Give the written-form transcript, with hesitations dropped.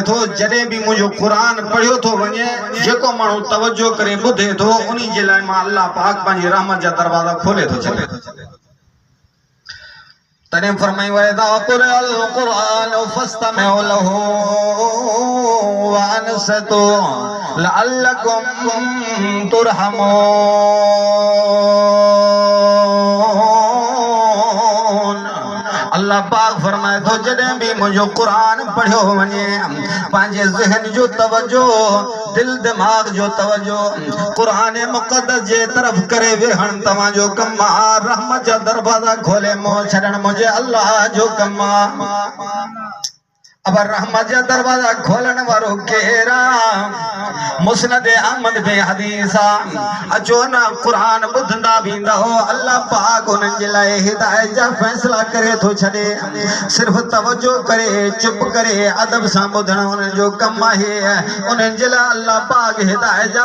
तो जॾहिं भी मुझो कुरान पढ़ियो तो वने जेको माण्हू तवज्जो करे ॿुधे तो उन्ही जे लाइ मां अल्लाह पाक पंहिंजी रहमत जा दरवाजा खोले तो छॾे। तॾहिं फरमाई वइदा क़ुरअल क़ुरआन फस्तमिउ लहू वअनसितू लअल्लकुम तुरहमून। अल्लाह पाक फरमाए तो जॾहिं भी मुझो कुरान पढ़ियो वने पंहिंजे ज़हन जो तवज्जो दिल दिमाग जो तवज्जो कुरान मुक़द्दस जे तरफ करे वेहण तव्हां जो कम आहे। रहमत जा दरवाजा खोले मुंहुं छॾण मुंहिंजे अल्लाह जो कम आहे। अब रहमत जा दरवाजा खोलण वारो केरु आहे? मुस्नद अहमद में हदीस आहे, अचो न कुरान ॿुधंदा वेंदा हो अल्लाह पाक उन्हनि जे लाइ हिदायत जा फ़ैसिला करे थो छॾे। सिर्फ़ तवज्जो करे चुप करे अदब सां ॿुधण उन्हनि जो कमु आहे। उन्हनि जे लाइ अल्लाह पाक हिदायत जा